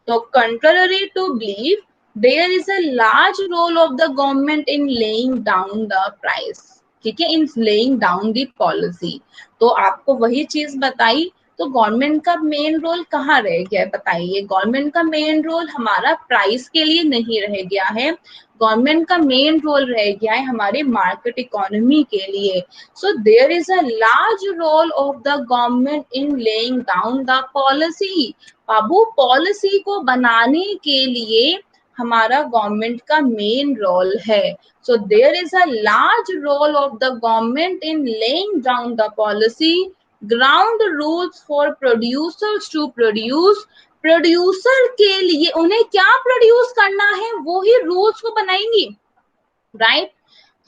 तो contrary to believe there is a large role of the government in laying down the price, ठीक है, in laying down the policy. तो आपको वही चीज बताई तो गवर्नमेंट का मेन रोल कहाँ रह गया है बताइए? गवर्नमेंट का मेन रोल हमारा प्राइस के लिए नहीं रह गया है, गवर्नमेंट का मेन रोल रह गया है हमारे मार्केट इकोनॉमी के लिए। So there is a large role of the government in laying down the policy. बाबू पॉलिसी को बनाने के लिए हमारा गवर्नमेंट का मेन रोल है। So there is a large role of the government in laying down the policy, ground rules for producers to produce. Producer के लिए उन्हें क्या प्रोड्यूस करना है वो ही रूल्स को बनाएंगी, राइट?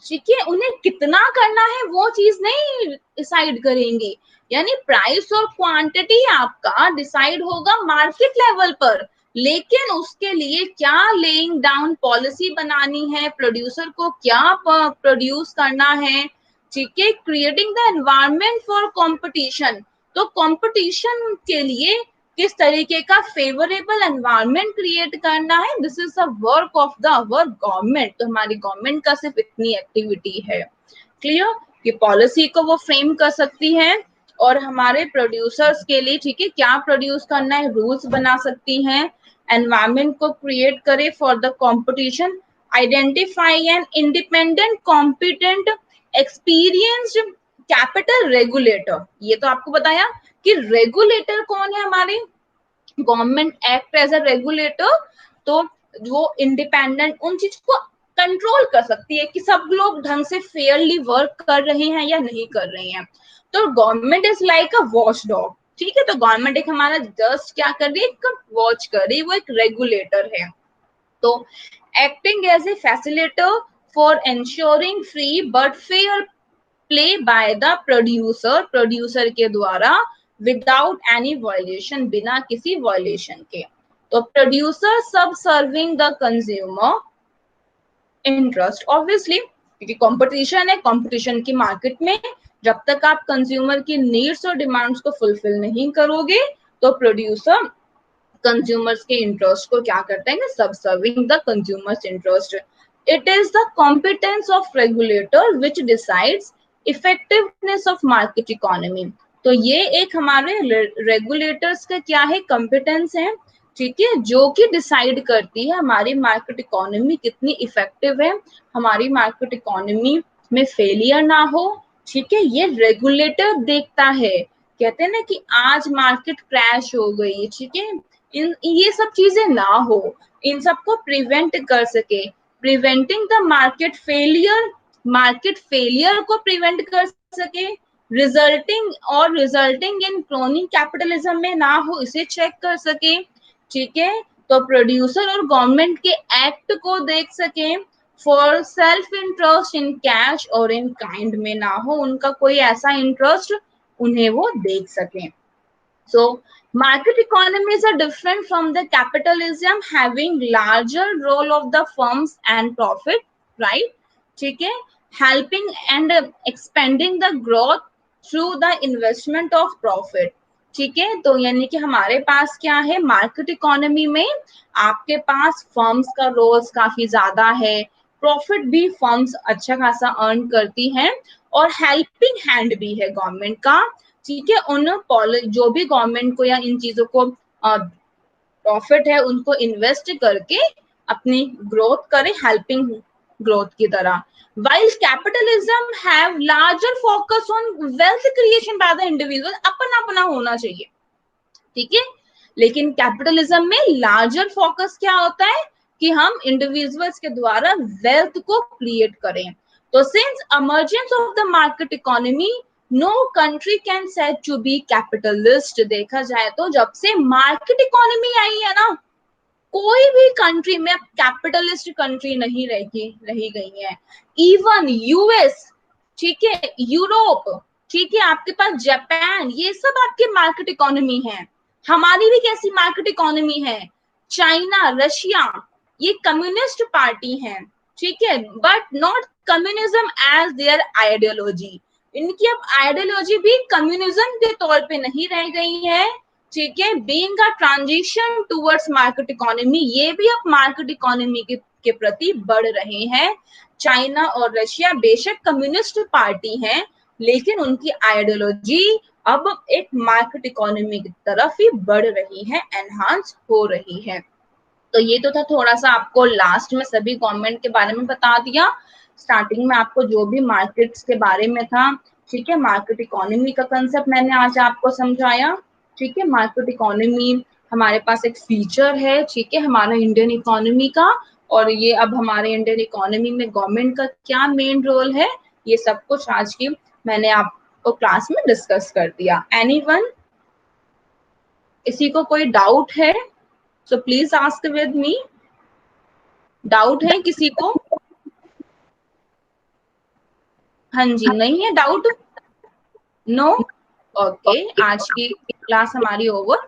ठीक है, उन्हें कितना करना है वो चीज नहीं डिसाइड करेंगी, यानी प्राइस और क्वांटिटी आपका डिसाइड होगा मार्केट लेवल पर, लेकिन उसके लिए क्या लेइंग डाउन पॉलिसी बनानी है, प्रोड्यूसर को क्या प्रोड्यूस करना है, ठीक है, creating the environment for competition. तो कंपटीशन के लिए किस तरीके का फेवरेबल एनवायरनमेंट क्रिएट करना है, this is the work of the our government. तो हमारी गवर्नमेंट का सिर्फ इतनी एक्टिविटी है, क्लियर, कि पॉलिसी को वो फ्रेम कर सकती है और हमारे प्रोड्यूसर्स के लिए, ठीक है, क्या प्रोड्यूस करना है, रूल्स बना सकती हैं, एनवायरनमेंट को क्रिएट करे for the competition, identify an independent competent experienced capital regulator. ये तो आपको बताया कि रेगुलेटर कौन है हमारे, government act as a regulator, तो वो इंडिपेंडेंट उन चीज को कंट्रोल कर सकती है कि सब लोग ढंग से फेयरली वर्क कर रहे हैं या नहीं कर रहे हैं। तो government is like a watch dog, ठीक है, तो गवर्नमेंट एक हमारा जस्ट क्या कर रही है, एक वॉच कर रही है, वो एक रेगुलेटर है। तो acting as a facilitator for ensuring free but fair play by the producer, producer के द्वारा विदाउट एनी वायलेशन, बिना किसी वायलेशन के। तो प्रोड्यूसर सब serving the consumer interest, obviously क्योंकि कंपटीशन है, कंपटीशन की मार्केट में जब तक आप कंज्यूमर की नीड्स और डिमांड्स को फुलफिल नहीं करोगे तो प्रोड्यूसर कंज्यूमर्स के इंटरेस्ट को क्या करते हैं, सब serving the consumers interest. It is the competence of regulator which decides effectiveness of market economy. तो ये एक हमारे रेगुलेटर्स का क्या है, कॉम्पिटेंस है, ठीक है, जो कि डिसाइड करती है हमारी मार्केट इकोनॉमी कितनी इफेक्टिव है, हमारी मार्केट इकोनॉमी में फेलियर ना हो, ठीक है, ये रेगुलेटर देखता है। कहते हैं ना कि आज मार्केट क्रैश हो गई, ठीक है, ये सब चीजें ना हो, इन सबको प्रिवेंट कर सके, preventing the market failure, market failure को प्रिवेंट कर सके, रिजल्टिंग इन क्रोनिंग कैपिटलिज्म में ना हो, इसे चेक कर सके, ठीक है, तो प्रोड्यूसर और गवर्नमेंट के एक्ट को देख सके, for self interest in cash और इन काइंड में ना हो उनका कोई ऐसा इंटरेस्ट, उन्हें वो देख सके। So market economies are different from the capitalism, having larger role of the firms and profit, right? ठीक है, helping and expanding the growth through the investment of profit। ठीक है, तो यानी कि हमारे पास क्या है, मार्केट इकोनॉमी में आपके पास फर्म्स का रोल्स काफी ज्यादा है, प्रॉफिट भी फर्म्स अच्छा खासा अर्न करती हैं और हेल्पिंग हैंड भी है गवर्नमेंट का, ठीक है, उन जो भी गवर्नमेंट को या इन चीजों को प्रॉफिट है उनको इन्वेस्ट करके अपनी ग्रोथ करे, हेल्पिंग ग्रोथ की तरह। While capitalism have larger focus on wealth creation by the individual, अपना अपना होना चाहिए, ठीक है, लेकिन कैपिटलिज्म में लार्जर फोकस क्या होता है कि हम इंडिविजुअल्स के द्वारा वेल्थ को क्रिएट करें। तो since emergence of the market economy no country can said to be capitalist. देखा जाए तो जब से मार्केट इकोनॉमी आई है ना, कोई भी कंट्री में अब कैपिटलिस्ट कंट्री नहीं रही गई है। इवन यूएस, ठीक है, यूरोप, ठीक है, आपके पास जापान, ये सब आपके मार्केट इकोनॉमी है। हमारी भी कैसी मार्केट इकोनॉमी है, चाइना, रशिया, ये कम्युनिस्ट पार्टी है, ठीक है, but not communism as their ideology. इनकी अब आइडियोलॉजी भी कम्युनिज्म के तौर पे नहीं रह गई है, ठीक है, being a transition towards market economy, ये भी अब मार्केट इकोनॉमी के प्रति बढ़ रहे हैं। चाइना और रशिया बेशक कम्युनिस्ट पार्टी हैं, लेकिन उनकी आइडियोलॉजी अब एक मार्केट इकोनॉमी की तरफ ही बढ़ रही है, एनहांस हो रही है। तो ये तो था थोड़ा सा आपको लास्ट में सभी गवर्नमेंट के बारे में बता दिया। स्टार्टिंग में आपको जो भी मार्केट्स के बारे में था, ठीक है, मार्केट इकोनॉमी का कंसेप्ट मैंने आज आपको समझाया। ठीक है, मार्केट इकोनॉमी हमारे पास एक फीचर है, ठीक है, हमारा इंडियन इकोनॉमी का, और ये अब हमारे इंडियन इकोनॉमी में गवर्नमेंट का क्या मेन रोल है, ये सब कुछ आज की मैंने आपको क्लास में डिस्कस कर दिया। एनीवन, किसी को कोई डाउट है? So please ask with me. Doubt है किसी को? हाँ जी, नहीं है डाउट? नो? ओके, आज की क्लास हमारी ओवर।